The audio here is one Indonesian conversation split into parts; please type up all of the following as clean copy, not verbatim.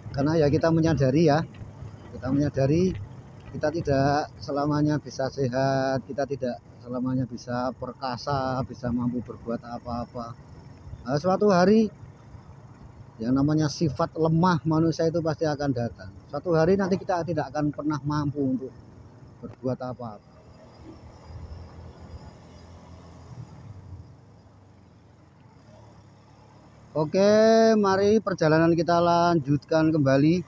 Karena ya kita menyadari kita tidak selamanya bisa sehat, kita tidak selamanya bisa perkasa, bisa mampu berbuat apa-apa. Nah, suatu hari yang namanya sifat lemah manusia itu pasti akan datang. Suatu hari nanti kita tidak akan pernah mampu untuk berbuat apa-apa. Oke, mari perjalanan kita lanjutkan kembali.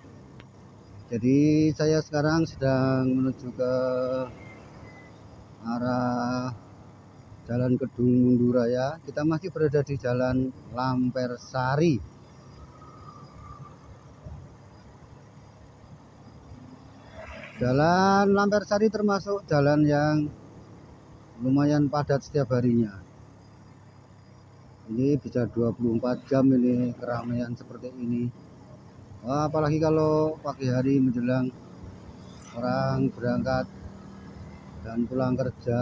Jadi saya sekarang sedang menuju ke arah Jalan Kedung Munduraya. Kita masih berada di Jalan Lampersari. Jalan Lampersari termasuk jalan yang lumayan padat setiap harinya. Ini bisa 24 jam ini keramaian seperti ini. Wah, apalagi kalau pagi hari menjelang orang berangkat dan pulang kerja,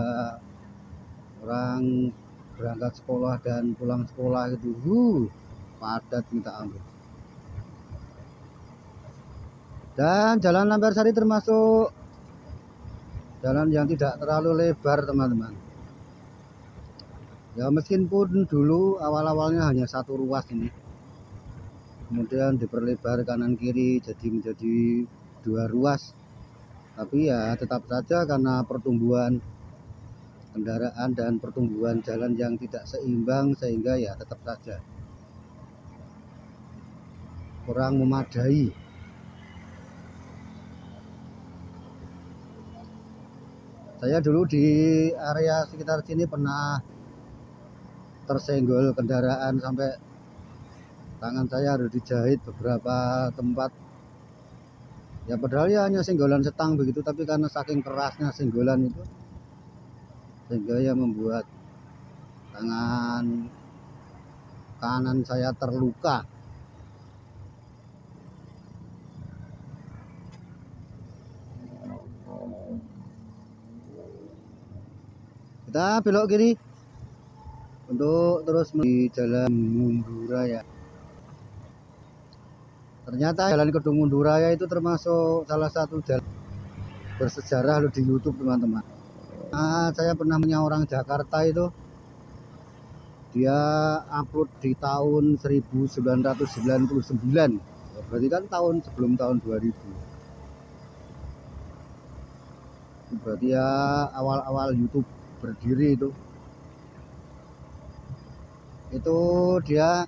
orang berangkat sekolah dan pulang sekolah itu padat minta ampun. Dan Jalan Lampersari termasuk jalan yang tidak terlalu lebar, teman-teman. Ya meskipun dulu awal-awalnya hanya satu ruas ini, kemudian diperlebar kanan kiri menjadi 2 ruas, tapi ya tetap saja karena pertumbuhan kendaraan dan pertumbuhan jalan yang tidak seimbang, sehingga ya tetap saja kurang memadai. Saya dulu di area sekitar sini pernah tersenggol kendaraan sampai tangan saya harus dijahit beberapa tempat. Ya padahal ya hanya senggolan setang begitu, tapi karena saking kerasnya senggolan itu sehingga ya membuat tangan kanan saya terluka. Kita belok kiri untuk terus di Jalan Munduraya. Ternyata Jalan Kedung Munduraya itu termasuk salah satu jalan bersejarah di YouTube, teman-teman. Nah, saya pernah punya orang Jakarta itu, dia upload di tahun 1999. Berarti kan sebelum tahun 2000. Berarti ya awal-awal YouTube berdiri itu dia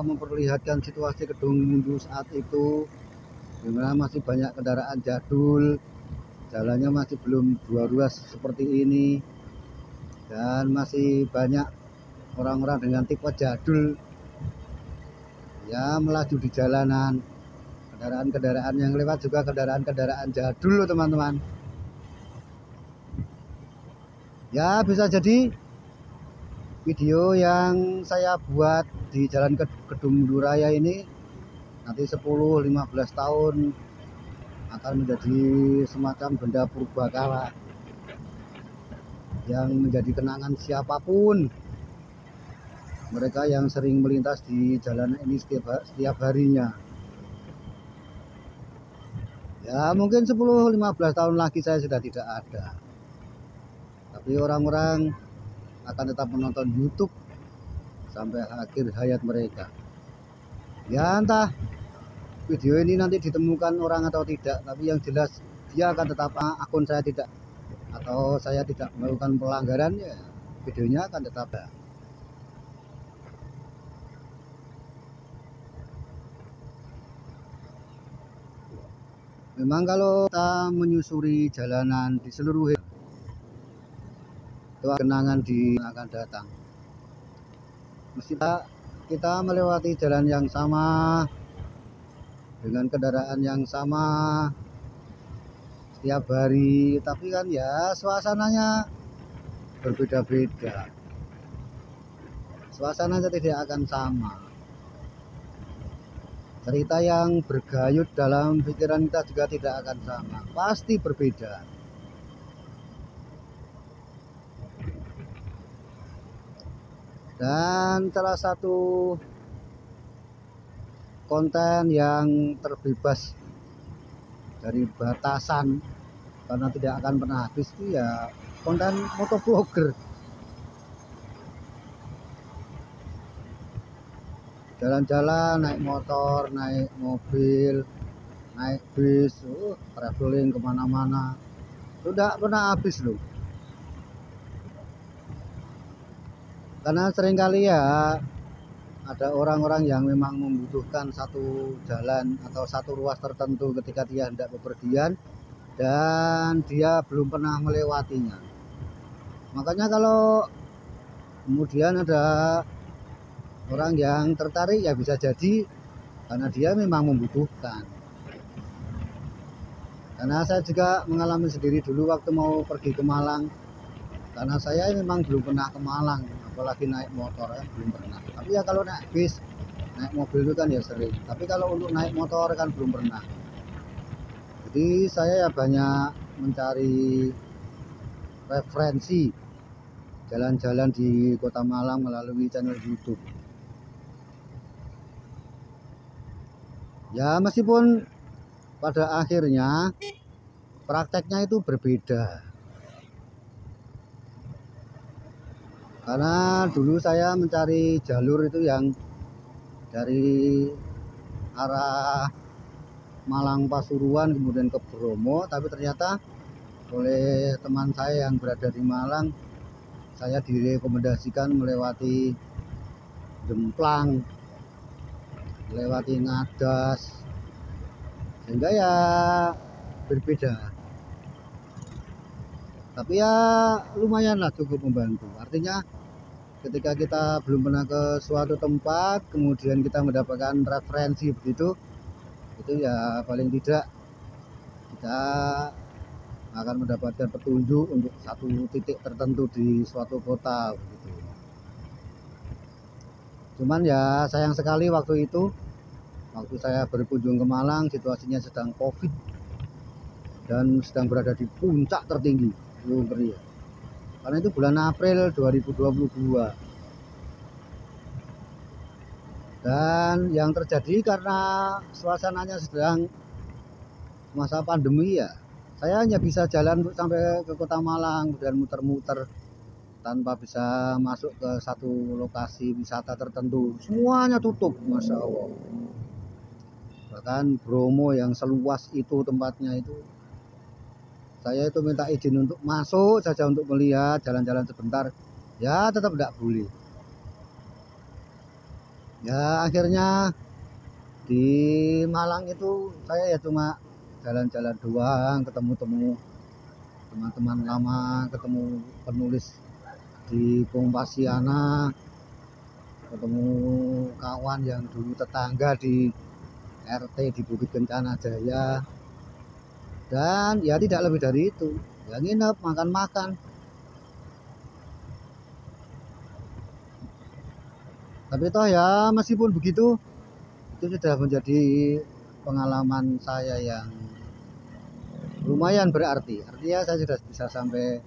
memperlihatkan situasi Kedung Mundu saat itu, dimana masih banyak kendaraan jadul, jalannya masih belum 2 ruas seperti ini, dan masih banyak orang-orang dengan tipe jadul ya melaju di jalanan. Kendaraan-kendaraan yang lewat juga kendaraan-kendaraan jadul, teman-teman. Ya bisa jadi video yang saya buat di Jalan Kedung Munduraya ini nanti 10-15 tahun akan menjadi semacam benda purbakala yang menjadi kenangan siapapun mereka yang sering melintas di jalan ini setiap harinya. Ya mungkin 10-15 tahun lagi saya sudah tidak ada, tapi orang-orang akan tetap menonton YouTube sampai akhir hayat mereka. Ya entah video ini nanti ditemukan orang atau tidak, tapi yang jelas dia akan tetap akun saya tidak, atau saya tidak melakukan pelanggaran, ya videonya akan tetap ada. Memang kalau kita menyusuri jalanan di seluruh itu kenangan akan datang. Mesti kita melewati jalan yang sama dengan kendaraan yang sama setiap hari, tapi kan ya suasananya berbeda-beda. Suasananya tidak akan sama. Cerita yang bergayut dalam pikiran kita juga tidak akan sama, pasti berbeda. Dan salah satu konten yang terbebas dari batasan karena tidak akan pernah habis itu ya konten motovlogger. Jalan-jalan, naik motor, naik mobil, naik bis, traveling kemana-mana, sudah pernah habis loh. Karena seringkali ya ada orang-orang yang memang membutuhkan satu jalan atau satu ruas tertentu ketika dia hendak bepergian dan dia belum pernah melewatinya. Makanya kalau kemudian ada orang yang tertarik ya bisa jadi karena dia memang membutuhkan. Karena saya juga mengalami sendiri dulu waktu mau pergi ke Malang, karena saya memang belum pernah ke Malang, apalagi naik motor ya, belum pernah. Tapi ya kalau naik bis, naik mobil itu kan ya sering, tapi kalau untuk naik motor kan belum pernah. Jadi saya ya banyak mencari referensi jalan-jalan di Kota Malang melalui channel YouTube. Ya meskipun pada akhirnya prakteknya itu berbeda. Karena dulu saya mencari jalur itu yang dari arah Malang Pasuruan kemudian ke Bromo, tapi ternyata oleh teman saya yang berada di Malang, saya direkomendasikan melewati Jemplang, melewati Ngadas, sehingga ya berbeda. Tapi ya lumayanlah cukup membantu. Artinya ketika kita belum pernah ke suatu tempat, kemudian kita mendapatkan referensi begitu, itu ya paling tidak kita akan mendapatkan petunjuk untuk satu titik tertentu di suatu kota begitu. Cuman ya sayang sekali waktu itu, waktu saya berkunjung ke Malang, situasinya sedang COVID dan sedang berada di puncak tertinggi, ngeri ya. Karena itu bulan April 2022. Dan yang terjadi karena suasananya sedang masa pandemi ya, saya hanya bisa jalan sampai ke Kota Malang dan muter-muter tanpa bisa masuk ke satu lokasi wisata tertentu. Semuanya tutup, Masya Allah. Bahkan Bromo yang seluas itu tempatnya itu, saya itu minta izin untuk masuk saja untuk melihat, jalan-jalan sebentar, ya tetap tidak boleh. Ya akhirnya di Malang itu saya ya cuma jalan-jalan doang, ketemu-temu teman-teman lama, ketemu penulis di Kompasiana, ketemu kawan yang dulu tetangga di RT di Bukit Kencana Jaya, dan ya tidak lebih dari itu, ya nginep, makan-makan. Tapi toh ya meskipun begitu, itu sudah menjadi pengalaman saya yang lumayan berarti. Artinya saya sudah bisa sampai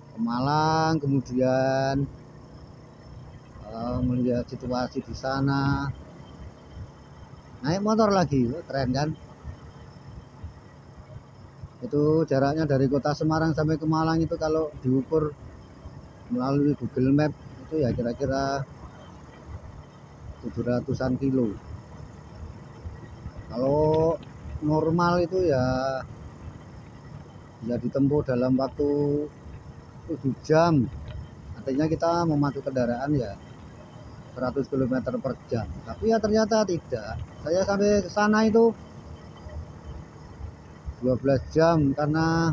ke Malang, kemudian melihat situasi di sana, naik motor lagi, keren kan? Itu jaraknya dari kota Semarang sampai ke Malang itu kalau diukur melalui Google Map itu ya kira-kira 700-an kilo. Kalau normal itu ya ditempuh dalam waktu 7 jam. Artinya kita memacu kendaraan ya 100 km per jam. Tapi ya ternyata tidak. Saya sampai ke sana itu 12 jam karena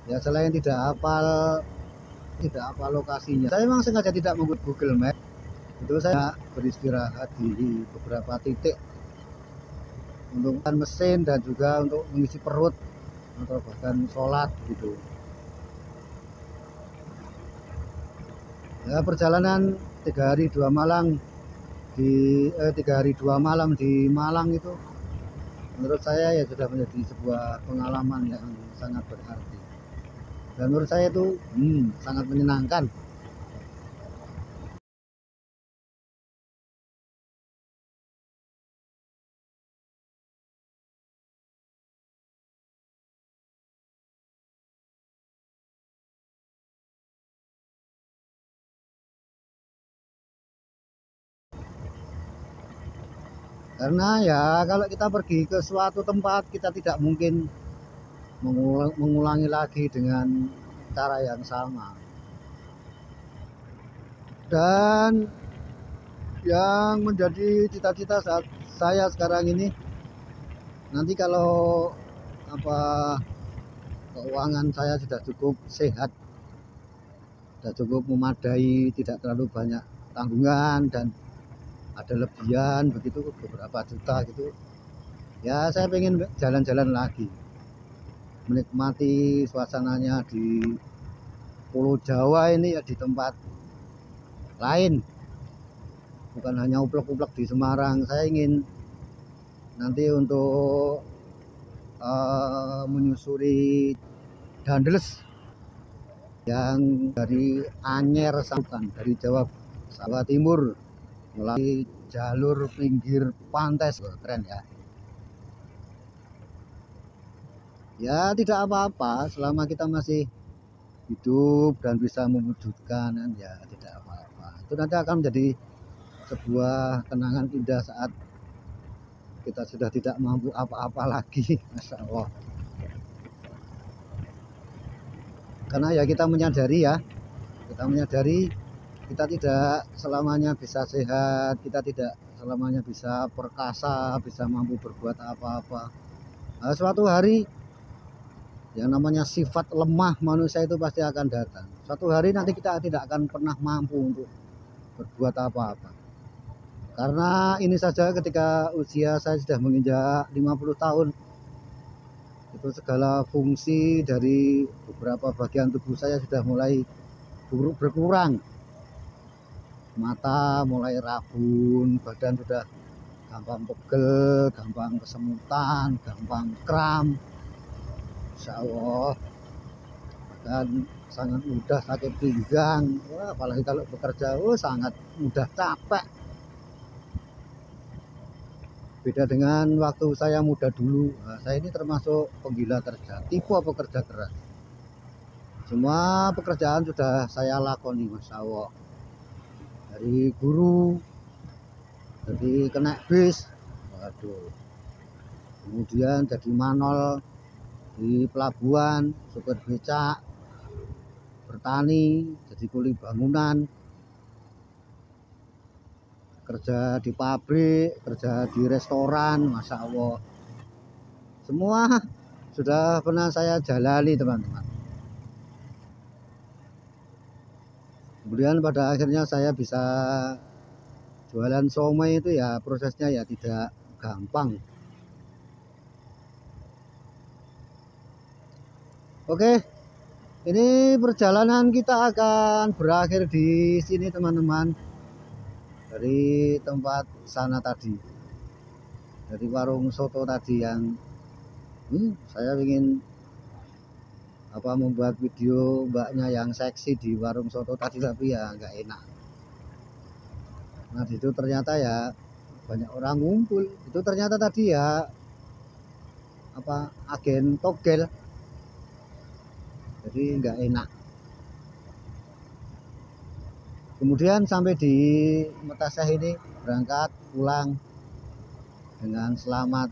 ya selain tidak hafal lokasinya. Saya memang sengaja tidak menggunakan Google Map. Itu saya beristirahat di beberapa titik untuk mesin dan juga untuk mengisi perut atau bahkan sholat gitu. Ya perjalanan 3 hari 2 malam di 3 hari 2 malam di Malang itu menurut saya ya sudah menjadi sebuah pengalaman yang sangat berarti. Dan menurut saya itu sangat menyenangkan. Karena ya kalau kita pergi ke suatu tempat kita tidak mungkin mengulangi lagi dengan cara yang sama. Dan yang menjadi cita-cita saat saya sekarang ini, nanti kalau apa keuangan saya sudah cukup sehat, sudah cukup memadai, tidak terlalu banyak tanggungan dan ada lebihan begitu beberapa juta gitu, ya saya pengen jalan-jalan lagi, menikmati suasananya di Pulau Jawa ini, ya di tempat lain, bukan hanya uplek-uplek di Semarang. Saya ingin nanti untuk menyusuri Dandeles yang dari Anyer sampai dari Jawa Timur melalui jalur pinggir pantai. Keren ya. Ya tidak apa-apa selama kita masih hidup dan bisa mewujudkan, ya tidak apa-apa. Itu nanti akan menjadi sebuah kenangan indah saat kita sudah tidak mampu apa-apa lagi. Masya Allah. Karena ya kita menyadari kita tidak selamanya bisa sehat, kita tidak selamanya bisa perkasa, bisa mampu berbuat apa-apa. Nah, suatu hari yang namanya sifat lemah manusia itu pasti akan datang. Suatu hari nanti kita tidak akan pernah mampu untuk berbuat apa-apa. Karena ini saja ketika usia saya sudah menginjak 50 tahun, itu segala fungsi dari beberapa bagian tubuh saya sudah mulai berkurang. Mata mulai rabun, badan sudah gampang pegel, gampang kesemutan, gampang kram. Insya Allah, dan sangat mudah sakit pinggang. Wah, apalagi kalau bekerja, sangat mudah capek. Beda dengan waktu saya muda dulu. Nah, saya ini termasuk penggila kerja, tipe pekerja keras. Semua pekerjaan sudah saya lakoni, Masya Allah. Dari guru, jadi kena bis, waduh. Kemudian jadi manol di pelabuhan, supir becak, bertani, jadi kuli bangunan, kerja di pabrik, kerja di restoran, Masya Allah. Semua sudah pernah saya jalani, teman-teman. Kemudian pada akhirnya saya bisa jualan somai. Itu ya prosesnya ya tidak gampang. Oke, ini perjalanan kita akan berakhir di sini, teman-teman. Dari tempat sana tadi, dari warung soto tadi yang saya ingin membuat video mbaknya yang seksi di warung soto tadi, tapi ya nggak enak. Nah itu ternyata ya banyak orang ngumpul. Itu ternyata tadi ya agen togel, jadi nggak enak. Kemudian sampai di Metaseh ini, berangkat pulang dengan selamat.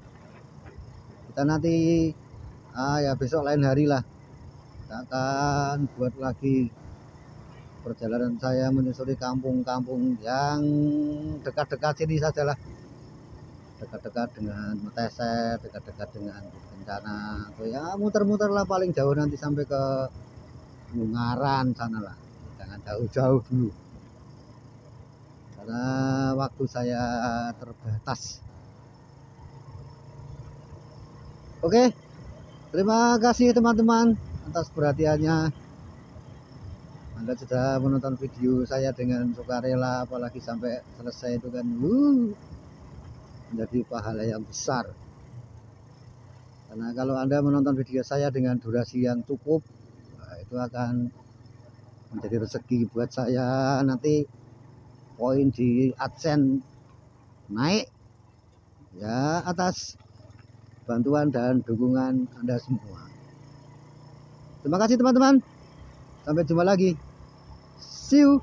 Kita nanti ya besok lain hari lah, kita akan buat lagi perjalanan saya menyusuri kampung-kampung yang dekat-dekat sini sajalah, dekat-dekat dengan Metaseh, dekat-dekat dengan Kencana. Ya muter-muter lah, paling jauh nanti sampai ke Ungaran sana lah, jangan jauh-jauh dulu karena waktu saya terbatas. Oke, terima kasih teman-teman atas perhatiannya. Anda sudah menonton video saya dengan sukarela, apalagi sampai selesai, itu kan menjadi pahala yang besar. Karena kalau Anda menonton video saya dengan durasi yang cukup, itu akan menjadi rezeki buat saya. Nanti poin di AdSense naik ya atas bantuan dan dukungan Anda semua. Terima kasih teman-teman. Sampai jumpa lagi. See you.